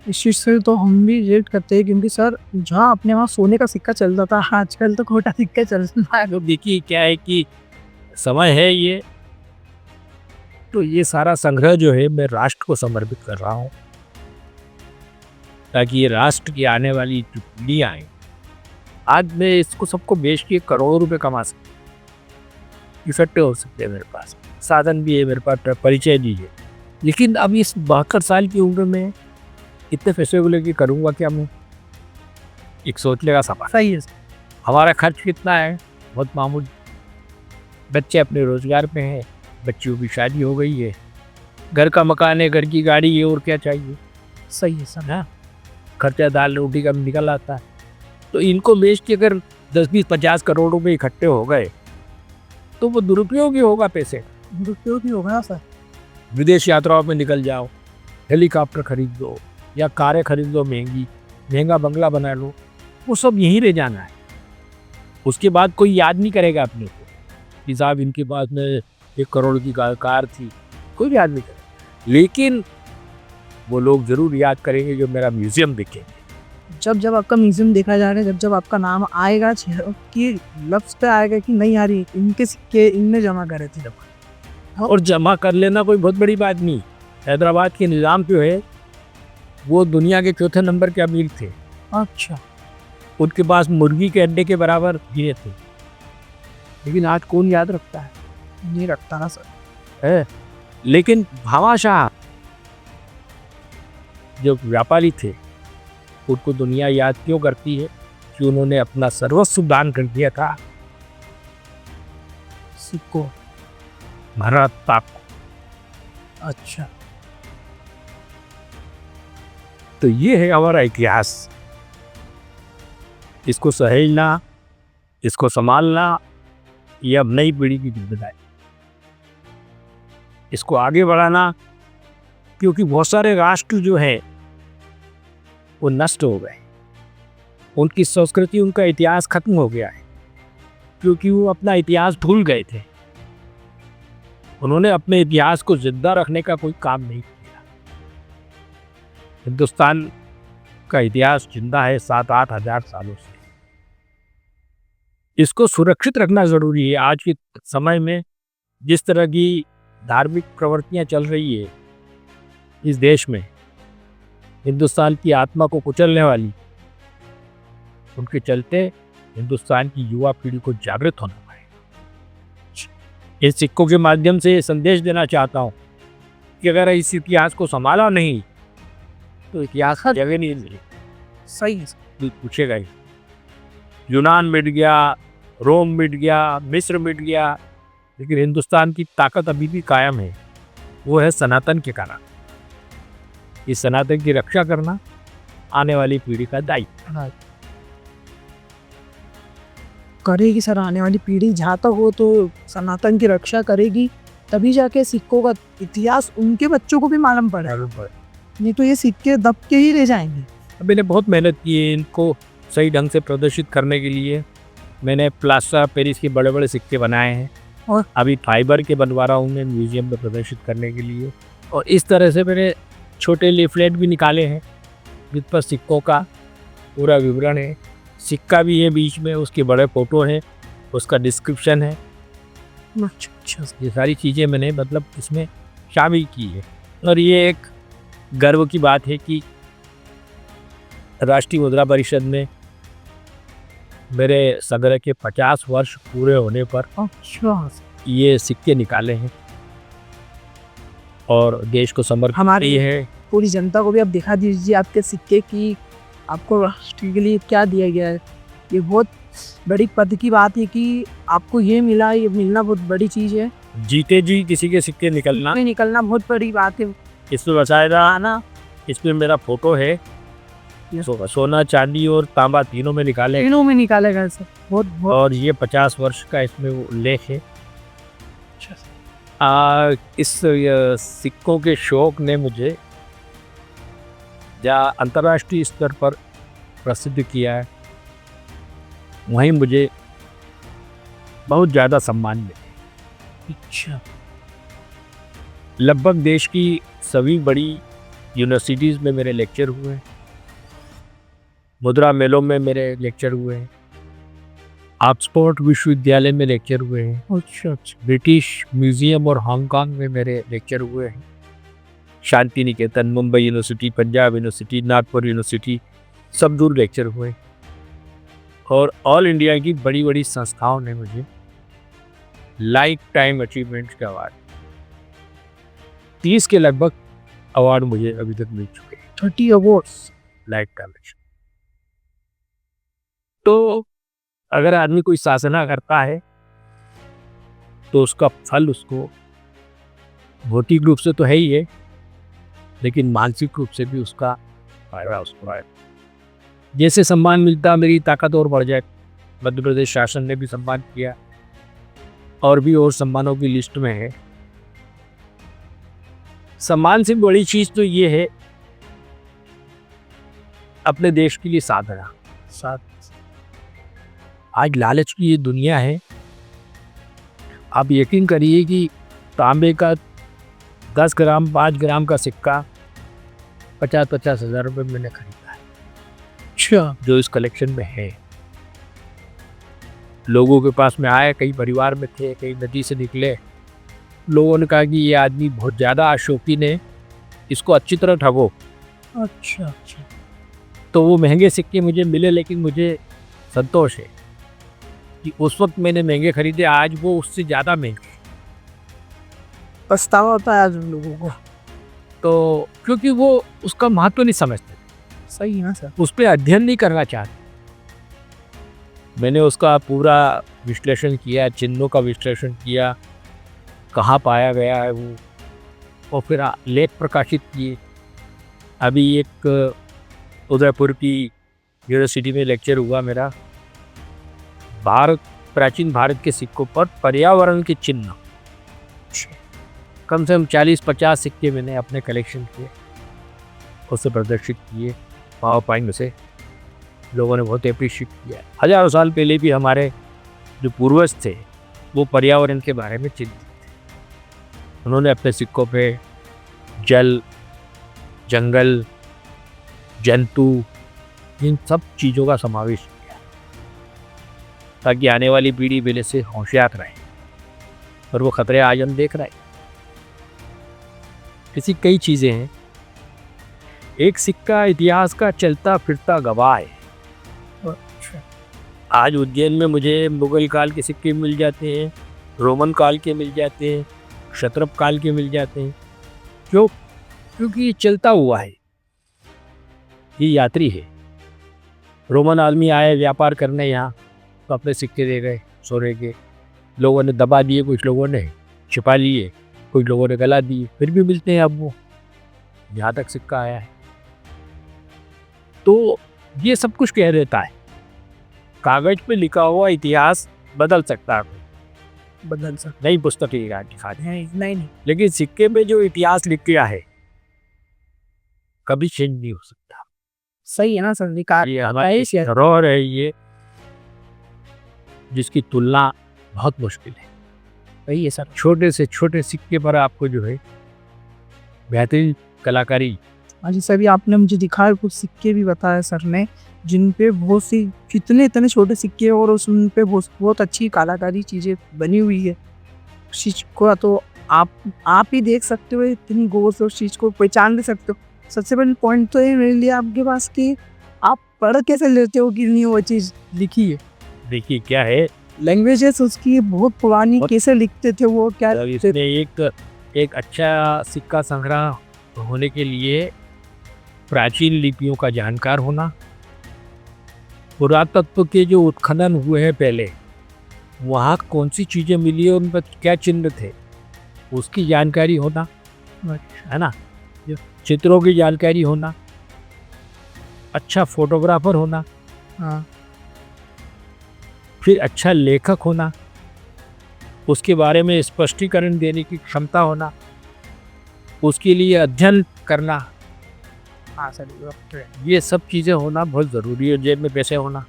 इस चीज़ से तो हम भी रिलेट करते हैं, क्योंकि सर जहाँ अपने वहाँ सोने का सिक्का चलता था, आजकल तो खोटा सिक्का चल रहा है। तो देखिए क्या है कि समय है ये, तो ये सारा संग्रह जो है मैं राष्ट्र को समर्पित कर रहा हूँ, ताकि ये राष्ट्र की आने वाली जो पीढ़ियाँ हैं, आज मैं इसको सबको बेच के करोड़ों रुपए कमा सकता हूँ, इकट्ठे हो सकते हैं, मेरे पास साधन भी है, मेरे पास परिचय भी है। लेकिन अब इस 72 साल की उम्र में इतने पैसे को लेके करूँगा क्या मैं? एक सोचने का सवाल। सही है। हमारा खर्च कितना है? बहुत मामूली। बच्चे अपने रोजगार पे हैं, बच्चियों की शादी हो गई है, घर का मकान है, घर की गाड़ी है, और क्या चाहिए। सही है सर। हाँ, खर्चा दाल रोटी का निकल आता है। तो इनको बेच के अगर 10-20-50 करोड़ रुपए इकट्ठे हो गए तो वो दुरुपयोग ही होगा पैसे। दुरुपयोग ही होगा सर। विदेश यात्राओं में निकल जाओ, हेलीकॉप्टर खरीद लो या कारें खरीद लो, महंगा बंगला बना लो, वो सब यहीं रह जाना है। उसके बाद कोई याद नहीं करेगा अपने को कि साहब इनके पास में 1 करोड़ की कार थी, कोई भी याद नहीं करेगा। लेकिन वो लोग जरूर याद करेंगे जो मेरा म्यूजियम देखेंगे। जब जब आपका म्यूजियम देखा जाएगा, जब जब आपका नाम आएगा चेहरों की लफ्ज पे आएगा कि नहीं यार इनके सिक्के इनने जमा करे थे जमा। और जमा कर लेना कोई बहुत बड़ी बात नहीं। हैदराबाद के निज़ाम जो है वो दुनिया के 4थे नंबर के अमीर थे। अच्छा। उनके पास मुर्गी के अंडे के बराबर गिरे थे, लेकिन आज कौन याद रखता है? नहीं रखता ना सर। है। लेकिन भामाशाह जो व्यापारी थे उनको दुनिया याद क्यों करती है कि उन्होंने अपना सर्वस्व दान कर दिया था सिक्को। मराठा को। अच्छा। तो ये है हमारा इतिहास। इसको सहेजना, इसको संभालना, ये अब नई पीढ़ी की जिम्मेदारी। इसको आगे बढ़ाना, क्योंकि बहुत सारे राष्ट्र जो हैं वो नष्ट हो गए, उनकी संस्कृति, उनका इतिहास खत्म हो गया है, क्योंकि वो अपना इतिहास भूल गए थे। उन्होंने अपने इतिहास को जिंदा रखने का कोई काम नहीं किया। हिंदुस्तान का इतिहास जिंदा है 7-8 हजार सालों से। इसको सुरक्षित रखना जरूरी है। आज के समय में जिस तरह की धार्मिक प्रवृत्तियां चल रही है इस देश में, हिंदुस्तान की आत्मा को कुचलने वाली, उनके चलते हिंदुस्तान की युवा पीढ़ी को जागृत होना पड़ेगा। इस सिक्कों के माध्यम से संदेश देना चाहता हूँ कि अगर इस इतिहास को संभाला नहीं तो इतिहास का जगह नहीं मिलेगी। सही। पूछेगा ही। यूनान मिट गया, रोम मिट गया, मिस्र मिट गया, लेकिन हिंदुस्तान की ताकत अभी भी कायम है। वो है सनातन के कारण। इस सनातन की रक्षा करना आने वाली पीढ़ी का दायित्व है। करेगी सर, आने वाली पीढ़ी जहाँ तक हो तो सनातन की रक्षा करेगी, तभी जाके सिक्कों का इतिहास उनके बच्चों को भी मालूम पड़ेगा। नहीं तो ये सिक्के दब के ही रह जाएंगे। मैंने बहुत मेहनत की है इनको सही ढंग से प्रदर्शित करने के लिए। मैंने प्लास्टर ऑफ पेरिस के बड़े बड़े सिक्के बनाए हैं और अभी फाइबर के बनवा रहा हूँ मैं म्यूजियम में प्रदर्शित करने के लिए। और इस तरह से मैंने छोटे लीफलेट भी निकाले हैं जिस पर सिक्कों का पूरा विवरण है। सिक्का भी है बीच में, उसके बड़े फ़ोटो हैं, उसका डिस्क्रिप्शन है। अच्छा। ये सारी चीज़ें मैंने मतलब इसमें शामिल की है। और ये एक गर्व की बात है कि राष्ट्रीय मुद्रा परिषद में मेरे संग्रह के 50 वर्ष पूरे होने पर अच्छा ये सिक्के निकाले हैं और देश को समर्पित हमारी है। पूरी जनता को भी आप दिखा दीजिए आपके सिक्के की आपको राष्ट्र के लिए क्या दिया गया है। ये बहुत बड़ी पद की बात है कि आपको ये मिला, ये मिलना बहुत बड़ी चीज़ है। जीते जी किसी के सिक्के निकलना बहुत बड़ी बात है। इसमें बसाया ना, इसमें मेरा फोटो है। सोना, चांदी और तांबा तीनों में निकाले, तीनों में निकालेगा सर। बहुत और ये 50 वर्ष का इसमें उल्लेख है। इस सिक्कों के शौक ने मुझे जहाँ अंतर्राष्ट्रीय स्तर पर प्रसिद्ध किया है, वहीं मुझे बहुत ज़्यादा सम्मान मिले। अच्छा। लगभग देश की सभी बड़ी यूनिवर्सिटीज़ में मेरे लेक्चर हुए हैं, मुद्रा मेलों में मेरे लेक्चर हुए हैं, ऑक्सफोर्ड विश्वविद्यालय में लेक्चर हुए हैं। अच्छा। ब्रिटिश म्यूजियम और हांगकांग में मेरे लेक्चर हुए हैं। Shantiniketan, Mumbai university, Punjab university, Nagpur university, सब दूर लेक्चर हुए। और ऑल इंडिया की बड़ी बड़ी संस्थाओं ने मुझे लाइफ टाइम अचीवमेंट के अवार्ड 30 के लगभग अवार्ड मुझे अभी तक मिल चुके हैं। 30 अवार्ड्स लाइफ टाइम। तो अगर आदमी कोई साधना करता है तो उसका फल उसको भौतिक रूप से तो है ही है, लेकिन मानसिक रूप से भी उसका फायदा उसको है। जैसे सम्मान मिलता मेरी ताकत और बढ़ जाए। मध्य प्रदेश शासन ने भी सम्मान किया और भी और सम्मानों की लिस्ट में है। सम्मान से बड़ी चीज तो ये है अपने देश के लिए साधना। आज लालच की ये दुनिया है। आप यकीन करिए कि तांबे का 10 ग्राम 5 ग्राम का सिक्का 50-50 हज़ार रुपये मैंने खरीदा है। अच्छा, जो इस कलेक्शन में है। लोगों के पास में आए, कई परिवार में थे, कई नदी से निकले। लोगों ने कहा कि ये आदमी बहुत ज़्यादा शौकीन है, इसको अच्छी तरह ठगो। अच्छा। तो वो महंगे सिक्के मुझे मिले, लेकिन मुझे संतोष है कि उस वक्त मैंने महंगे खरीदे, आज वो उससे ज़्यादा महंगे। पछतावा होता है आज उन लोगों को। तो क्योंकि वो उसका महत्व नहीं समझते। सही है ना सर। उस पर अध्ययन नहीं करना चाहते। मैंने उसका पूरा विश्लेषण किया, चिन्हों का विश्लेषण किया, कहाँ पाया गया है वो, और फिर लेख प्रकाशित किए। अभी एक उदयपुर की यूनिवर्सिटी में लेक्चर हुआ मेरा, प्राचीन भारत के सिक्कों पर पर्यावरण के चिन्ह। कम से कम 40-50 सिक्के मैंने अपने कलेक्शन किए, उससे प्रदर्शित किए पावर पॉइंट से। लोगों ने बहुत अप्रिशिएट किया। हजारों साल पहले भी हमारे जो पूर्वज थे वो पर्यावरण के बारे में चिंतित थे। उन्होंने अपने सिक्कों पे जल, जंगल, जंतु, इन सब चीज़ों का समावेश किया ताकि आने वाली पीढ़ी पहले से होशियार रहे। और वो खतरे आज हम देख रहे हैं। ऐसी कई चीज़ें हैं। एक सिक्का इतिहास का चलता फिरता गवाह है। आज उज्जैन में मुझे मुगल काल के सिक्के मिल जाते हैं, रोमन काल के मिल जाते हैं, क्षत्रप काल के मिल जाते हैं। क्योंकि ये चलता हुआ है, ये यात्री है। रोमन आदमी आए व्यापार करने यहाँ, तो अपने सिक्के दे गए सोने के। लोगों ने दबा दिए, कुछ लोगों ने छिपा लिए, कुछ लोगों ने गला दिए, फिर भी मिलते हैं। अब वो यहाँ तक सिक्का आया है। तो ये सब कुछ कह देता है। कागज पे लिखा हुआ इतिहास बदल सकता है, बदल सकता नई पुस्तक दिखा दे, नहीं। लेकिन सिक्के में जो इतिहास लिख गया है कभी चेंज नहीं हो सकता। सही है ना सर। ये हमारी धरोहर है, ये जिसकी तुलना बहुत मुश्किल है। सही है सर। छोटे से छोटे सिक्के पर आपको जो है बेहतरीन कलाकारी। हाँ जी सर, भी आपने मुझे दिखाया, कुछ सिक्के भी बताया सर ने जिन पे बहुत सी इतने छोटे सिक्के और उन पे बहुत अच्छी कलाकारी चीज़ें बनी हुई है। उस चीज़ को तो आप ही देख सकते हो, इतनी गौर से उस चीज़ को पहचान ले सकते हो। सबसे बड़ी पॉइंट तो ये मेरे लिए आपके पास कि आप पढ़ कैसे लेते हो कि नहीं वो चीज़ लिखी है। देखिए क्या है, लैंग्वेजेस उसकी बहुत पुरानी, कैसे लिखते थे वो, क्या इसमें एक अच्छा सिक्का संग्रह होने के लिए प्राचीन लिपियों का जानकार होना, पुरातत्व के जो उत्खनन हुए हैं पहले, वहाँ कौन सी चीज़ें मिली है, उन पर क्या चिन्ह थे, उसकी जानकारी होना, है ना। चित्रों की जानकारी होना, अच्छा फोटोग्राफर होना, हाँ, फिर अच्छा लेखक होना, उसके बारे में स्पष्टीकरण देने की क्षमता होना, उसके लिए अध्ययन करना। हाँ सर, ये सब चीज़ें होना बहुत ज़रूरी है। जेब में पैसे होना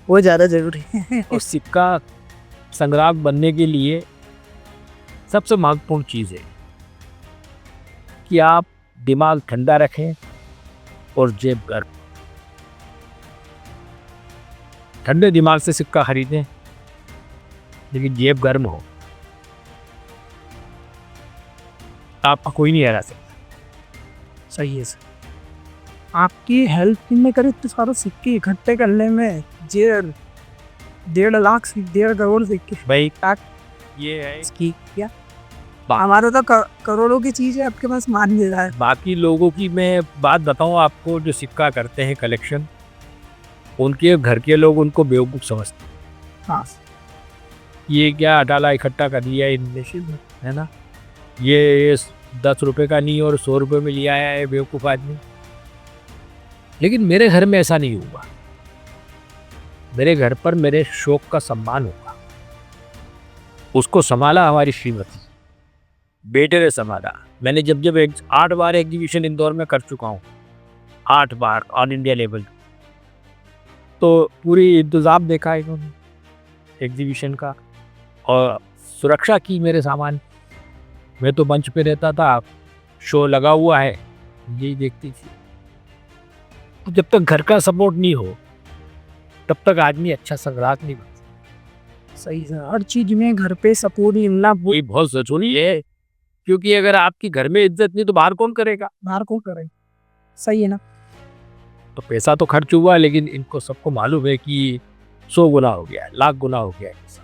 वो ज़्यादा ज़रूरी है। और सिक्का संग्राहक बनने के लिए सबसे महत्वपूर्ण चीज़ है कि आप दिमाग ठंडा रखें और जेब गर्म। ठंडे दिमाग से सिक्का खरीदें, लेकिन जेब गर्म हो, आपको कोई नहीं हरा सकता। सही है सर। आपकी हेल्प में करे इतने सारे सिक्के इकट्ठे करने में 1.5 लाख 1.5 करोड़ सिक्के भाई, ये है इसकी क्या, हमारा तो करोड़ों की चीज़ है, आपके पास मान ले रहा है। बाकी लोगों की मैं बात बताऊं आपको, जो सिक्का करते हैं कलेक्शन, उनके घर के लोग उनको बेवकूफ़ समझते हैं। हाँ, ये क्या अटाला इकट्ठा कर लिया है इनने, है ना, ये 10 रुपए का नहीं और 100 रुपए में लिया है बेवकूफ़ आदमी। लेकिन मेरे घर में ऐसा नहीं हुआ। मेरे घर पर मेरे शौक का सम्मान होगा। उसको संभाला हमारी श्रीमती, बेटे ने संभाला। मैंने जब 8 बार एग्जीबिशन इंदौर में कर चुका हूँ, 8 बार ऑल इंडिया लेवल। तो पूरी इंतज़ाम देखा इन्होंने एग्जीबिशन का, और सुरक्षा की मेरे सामान। मैं तो मंच पे रहता था, शो लगा हुआ है, यही देखती थी। तो जब तक घर का सपोर्ट नहीं हो तब तक आदमी अच्छा संग्राहक नहीं बनता। सही है, हर चीज में घर पे सपोर्ट मिलना वही बहुत ज़रूरी है, क्योंकि अगर आपकी घर में इज्जत नहीं तो बाहर कौन करेगा। बाहर को करे। सही है ना। तो पैसा तो खर्च हुआ, लेकिन इनको सबको मालूम है कि 100 गुना हो गया, लाख गुना हो गया पैसा।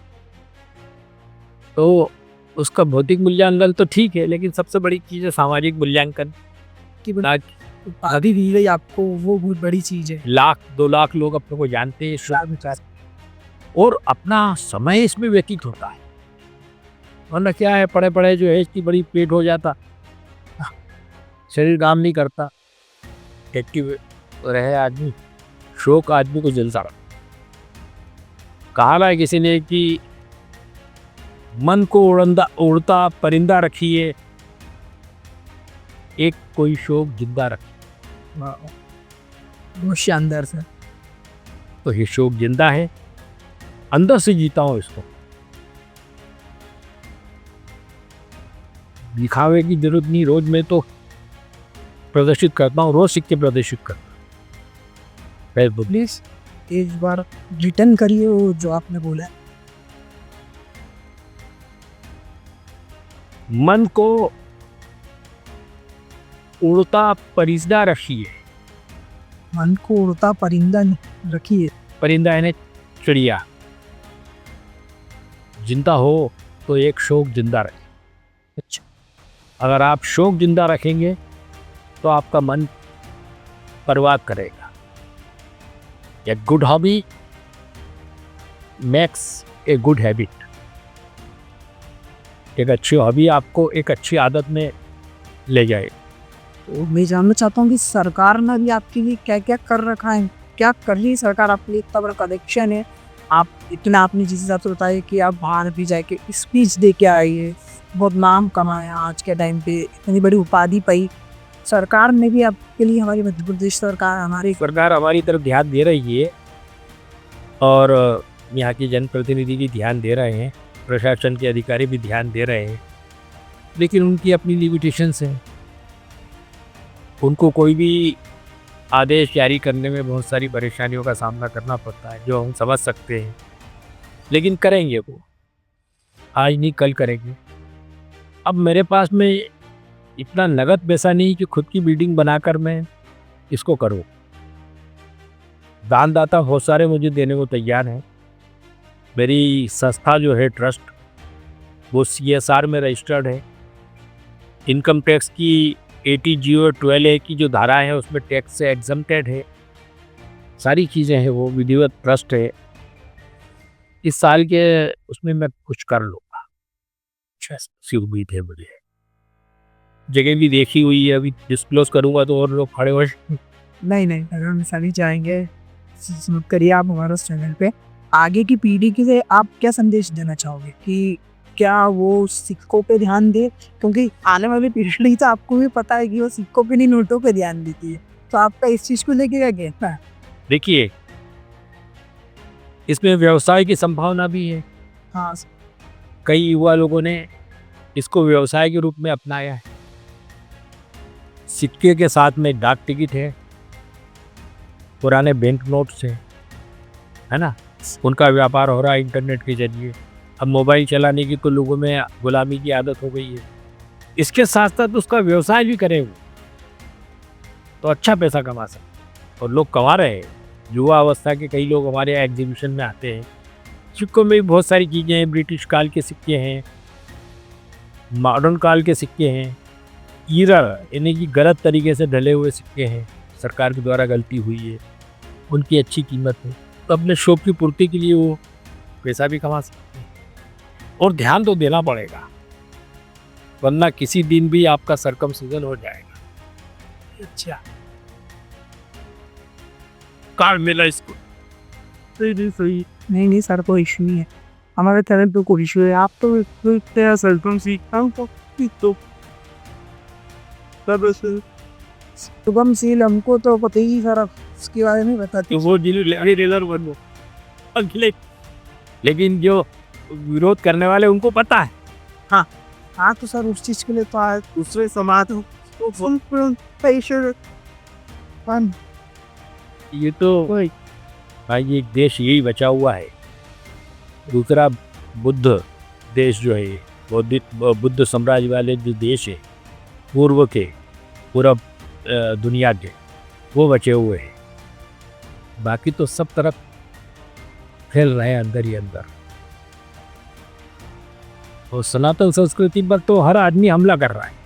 तो उसका भौतिक मूल्यांकन तो ठीक है, लेकिन सबसे बड़ी चीज़ है सामाजिक मूल्यांकन कि अभी भी गई आपको, वो बहुत बड़ी चीज है। 1-2 लाख लोग अपने को जानते हैं और अपना समय इसमें व्यतीत होता है। वरना क्या है, पड़े पड़े जो है इसकी बड़ी पेट हो जाता, शरीर काम नहीं करता, एक्टिव रहे आदमी, शौक आदमी को जलता रहा। कहा है किसी ने कि मन को उड़ता परिंदा रखिए, एक कोई शौक जिंदा रखिए। बहुत शानदार सर। तो ये शौक जिंदा है, अंदर से जीता हूँ इसको। दिखावे की जरूरत नहीं, रोज मैं तो प्रदर्शित करता हूँ, रोज सिक्के प्रदर्शित करता हूँ फेसबुक। प्लीज एक बार रिटर्न करिए वो जो आपने बोला है। मन को उड़ता परिंदा रखिए। मन को उड़ता परिंदा रखिए। परिंदा यानी चिड़िया। जिंदा हो तो एक शौक जिंदा रखें। अच्छा, अगर आप शौक जिंदा रखेंगे तो आपका मन बर्बाद करेगा। A good hobby makes a good habit. एक अच्छी हॉबी आपको एक अच्छी आदत में ले जाए। तो मैं जानना चाहता हूँ कि सरकार ने भी आपके लिए क्या क्या कर रखा है, क्या कर रही है सरकार आपके लिए? इतना बड़ा कलेक्शन है, आप इतना आपने जिस हिसाब से बताया कि आप बाहर भी जाके स्पीच दे के आइए, बहुत नाम कमाया, आज के टाइम पे इतनी बड़ी उपाधि पाई। सरकार ने भी आपके लिए, हमारी मध्य प्रदेश सरकार हमारी तरफ ध्यान दे रही है और यहाँ के जनप्रतिनिधि भी ध्यान दे रहे हैं, प्रशासन के अधिकारी भी ध्यान दे रहे हैं, लेकिन उनकी अपनी लिमिटेशंस हैं। उनको कोई भी आदेश जारी करने में बहुत सारी परेशानियों का सामना करना पड़ता है, जो हम समझ सकते हैं, लेकिन करेंगे वो, आज नहीं कल करेंगे। अब मेरे पास में इतना नगद पैसा नहीं कि खुद की बिल्डिंग बनाकर मैं इसको करूं। दानदाता बहुत सारे मुझे देने को तैयार हैं। मेरी संस्था जो है ट्रस्ट, वो CSR में रजिस्टर्ड है। इनकम टैक्स की 80(0)(12)(a) की जो धारा है उसमें टैक्स से एग्जम्प्टेड है। सारी चीज़ें हैं, वो विधिवत ट्रस्ट है। इस साल के उसमें मैं कुछ कर लूँगा, अच्छी उम्मीद है मुझे। जगह भी देखी हुई है, अभी डिस्क्लोज करूँगा तो और लोग खड़े हो। नहीं, अगर हम सारी चाहेंगे करिए आप हमारे चैनल पे। आगे की पीढ़ी के लिए आप क्या संदेश देना चाहोगे कि क्या वो सिक्कों पे ध्यान दे? क्योंकि आने वाली पीढ़ी तो आपको भी पता है कि वो सिक्कों पे नहीं नोटों पे ध्यान देती है, तो आपका इस चीज़ को लेके क्या कहना है? देखिए, इसमें व्यवसाय की संभावना भी है। हाँ, कई युवा लोगों ने इसको व्यवसाय के रूप में अपनाया है। सिक्के के साथ में डाक टिकट है, पुराने बैंक नोट्स है ना, उनका व्यापार हो रहा है इंटरनेट के जरिए। अब मोबाइल चलाने की तो लोगों में गुलामी की आदत हो गई है। इसके साथ साथ उसका व्यवसाय भी करें वो, तो अच्छा पैसा कमा सकते, और लोग कमा रहे हैं। युवा अवस्था के कई लोग हमारे यहाँ एग्जीबिशन में आते हैं। सिक्कों में भी बहुत सारी चीज़ें हैं, ब्रिटिश काल के सिक्के हैं, मॉडर्न काल के सिक्के हैं, यानी कि गलत तरीके से ढले हुए सिक्के हैं, सरकार के द्वारा गलती हुई है, उनकी अच्छी कीमत है। तो अपने शौक की पूर्ति के लिए वो पैसा भी कमा सकते हैं। और ध्यान तो देना पड़ेगा, वरना किसी दिन भी आपका सरकमसिजन हो जाएगा। अच्छा, कार्ड मिला इसको? सही नहीं सर, कोई इशू नहीं है, हमारे तरफ तो कोई इशू है। आप तो सरकम सीखता तो शुभम सील हमको तो पता ही सर, उसके बारे में बताते। तो वो रेलर बनो, लेकिन जो विरोध करने वाले उनको पता है। हाँ तो सर उस चीज के लिए तो आज दूसरे समाज हो तो फुल प्रेशर फन। ये तो भाई एक देश यही बचा हुआ है। दूसरा बुद्ध देश जो है, बुद्ध साम्राज्य वाले जो देश है पूर्व के, पूरा दुनिया के, वो बचे हुए हैं। बाकी तो सब तरफ फैल रहे हैं अंदर ही अंदर। और सनातन संस्कृति पर तो हर आदमी हमला कर रहा है।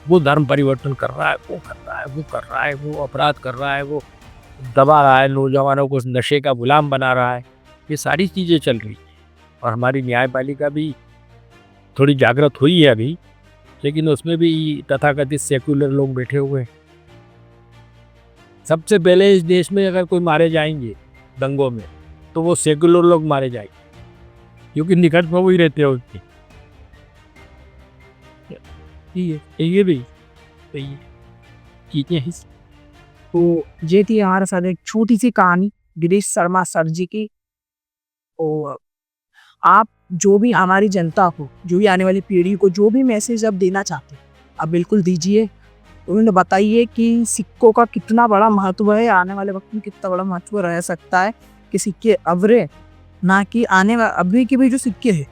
वो धर्म परिवर्तन कर रहा है, वो कर रहा है, वो कर रहा है, वो अपराध कर रहा है, वो दबा रहा है, नौजवानों को नशे का गुलाम बना रहा है। ये सारी चीज़ें चल रही हैं। और हमारी न्यायपालिका भी थोड़ी जागृत हुई है अभी, लेकिन उसमें भी तथाकथित सेक्युलर लोग बैठे हुए हैं। सबसे पहले इस देश में अगर कोई मारे जाएंगे दंगों में, तो वो सेक्युलर लोग मारे जाएंगे, क्योंकि निकट में वही रहते हैं उसकी। ये भी चीजें हैं। तो ये थी हमारे साथ एक छोटी सी कहानी गिरीश शर्मा सर जी की। और आप जो भी हमारी जनता को, जो भी आने वाली पीढ़ी को जो भी मैसेज अब देना चाहते हैं, आप बिल्कुल दीजिए। उन्हें बताइए कि सिक्कों का कितना बड़ा महत्व है, आने वाले वक्त में कितना बड़ा महत्व रह सकता है। कि सिक्के अवरे ना कि आने वाले, अभी के भी जो सिक्के हैं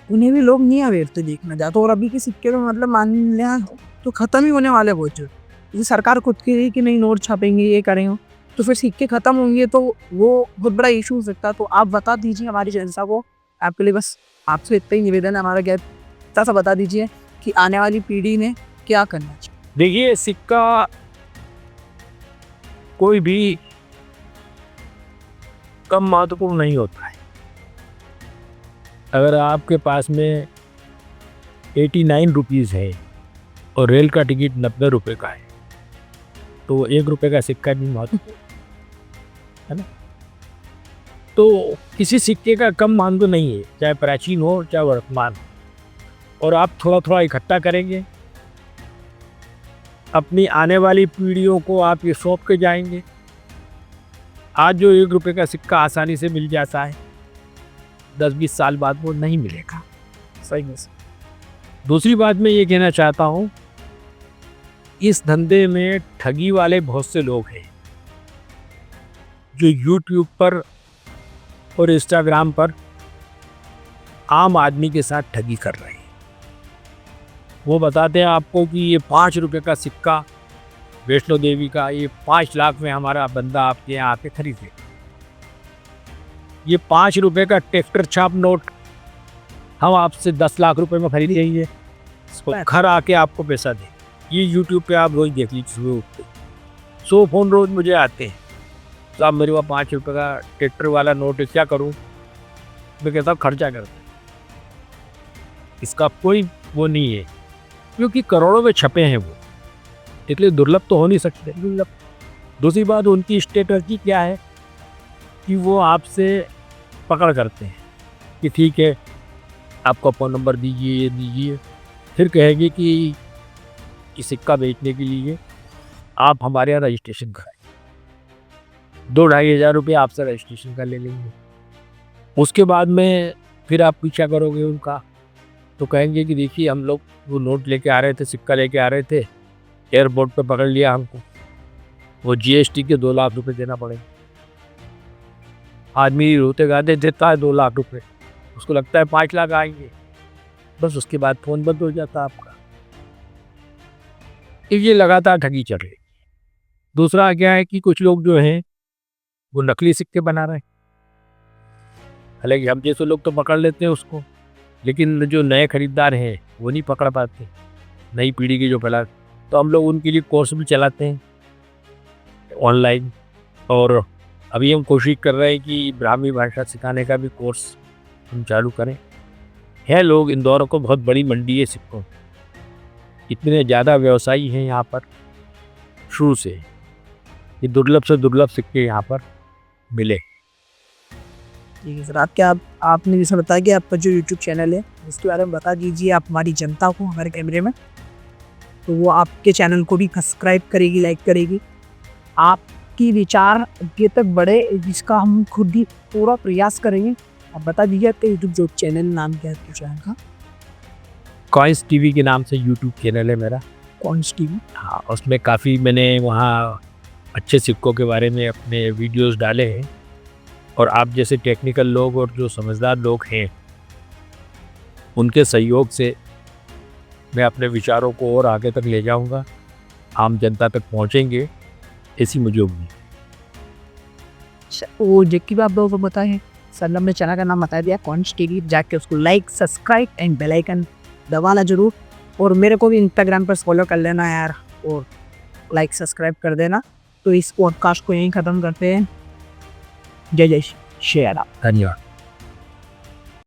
उन्हें भी लोग नहीं अवेरते देखना जाते। और अभी के सिक्के तो मतलब मान लिया तो ख़त्म ही होने वाले बहुत जो। जैसे सरकार खुद की रही कि नहीं नोट छापेंगे, ये करेंगे, तो फिर सिक्के ख़त्म होंगे तो वो बहुत बड़ा इशू हो सकता है। तो आप बता दीजिए हमारी जनता को, आपके लिए बस आपसे इतना ही निवेदन है हमारा, क्या सा बता दीजिए कि आने वाली पीढ़ी ने क्या करना चाहिए। देखिए, सिक्का कोई भी कम महत्वपूर्ण नहीं होता है। अगर आपके पास में 89 रुपीज़ है और रेल का टिकट 90 रुपये का है, तो 1 रुपये का सिक्का भी महत्वपूर्ण है ना। तो किसी सिक्के का कम महत्व नहीं है, चाहे प्राचीन हो चाहे वर्तमान हो। और आप थोड़ा थोड़ा इकट्ठा करेंगे, अपनी आने वाली पीढ़ियों को आप ये सौंप के जाएंगे। आज जो 1 रुपये का सिक्का आसानी से मिल जाता है, 10-20 साल बाद वो नहीं मिलेगा। सही में। दूसरी बात मैं ये कहना चाहता हूँ, इस धंधे में ठगी वाले बहुत से लोग हैं जो यूट्यूब पर और इंस्टाग्राम पर आम आदमी के साथ ठगी कर रहे हैं। वो बताते हैं आपको कि ये 5 रुपये का सिक्का वैष्णो देवी का, ये 5 लाख में हमारा बंदा आपके यहाँ आके खरीदे। ये 5 रुपये का ट्रैक्टर छाप नोट हम आपसे 10 लाख रुपए में खरीद लेंगे, घर आके आपको पैसा दें। ये यूट्यूब पे आप रोज़ देख लीजिए, सुबह उठते 100 फ़ोन रोज़ मुझे आते हैं, तो आप मेरे पास 5 रुपये का ट्रैक्टर वाला नोट है, क्या करूँ? मैं कहता हूँ खर्चा कर दो। इसका कोई वो नहीं है, क्योंकि करोड़ों में छपे हैं वो, इसलिए दुर्लभ तो हो नहीं सकते। दुर्लभ। दूसरी बात, उनकी स्ट्रेटजी क्या है कि वो आपसे पकड़ करते हैं कि ठीक है आपका फ़ोन नंबर दीजिए, ये दीजिए, फिर कहेंगे कि सिक्का बेचने के लिए आप हमारे यहाँ रजिस्ट्रेशन कराएं, 2-2.5 हज़ार रुपये आपसे रजिस्ट्रेशन का ले लेंगे। उसके बाद में फिर आप पीछा करोगे उनका, तो कहेंगे कि देखिए हम लोग वो नोट लेके आ रहे थे, सिक्का लेके आ रहे थे, एयरपोर्ट पे पकड़ लिया हमको, वो GST के 2 लाख रुपए देना पड़ेगा। आदमी रोते गाते देता है 2 लाख रुपए, उसको लगता है 5 लाख आएंगे, बस उसके बाद फ़ोन बंद हो जाता है आपका। ये लगातार ठगी चल रही है। दूसरा क्या है कि कुछ लोग जो हैं वो नकली सिक्के बना रहे हैं। हालांकि हम जैसे लोग तो पकड़ लेते हैं उसको, लेकिन जो नए खरीदार हैं वो नहीं पकड़ पाते, नई पीढ़ी की जो पहला, तो हम लोग उनके लिए कोर्स भी चलाते हैं ऑनलाइन। और अभी हम कोशिश कर रहे हैं कि ब्राह्मी भाषा सिखाने का भी कोर्स हम चालू करें। है लोग, इंदौर को बहुत बड़ी मंडी है सिक्कों की। इतने ज़्यादा व्यवसायी हैं यहाँ पर शुरू से। ये दुर्लभ से दुर्लभ सिक्के यहाँ पर मिले। ठीक है सर, आपने जैसे बताया कि आपका जो यूट्यूब चैनल है उसके बारे में बता दीजिए आप हमारी जनता को हमारे कैमरे में, तो वो आपके चैनल को भी सब्सक्राइब करेगी, लाइक करेगी। आपकी विचार ये तक बढ़े जिसका हम खुद ही पूरा प्रयास करेंगे। आप बता दीजिए आपके यूट्यूब जो चैनल नाम क्या है आपके चैनल का? कॉइन्स टीवी के नाम से यूट्यूब चैनल है मेरा। Coins TV. हाँ, उसमें काफ़ी मैंने वहाँ अच्छे सिक्कों के बारे में अपने वीडियोस डाले हैं, और आप जैसे टेक्निकल लोग और जो समझदार लोग हैं उनके सहयोग से मैं अपने विचारों को और आगे तक ले जाऊंगा, आम जनता तक पहुंचेंगे, ऐसी मुझे उम्मीद। वो जबकि भी आप लोगों को बताएं सर ने अपने चैनल का नाम बता दिया कॉइन्स टीवी, जाके उसको like, subscribe and bell icon दबाना जरूर। और मेरे को भी इंस्टाग्राम पर फॉलो कर लेना यार, और लाइक सब्सक्राइब कर देना। तो इस पॉडकास्ट को यहीं ख़त्म करते हैं। जय जय श्री राम। धन्यवाद।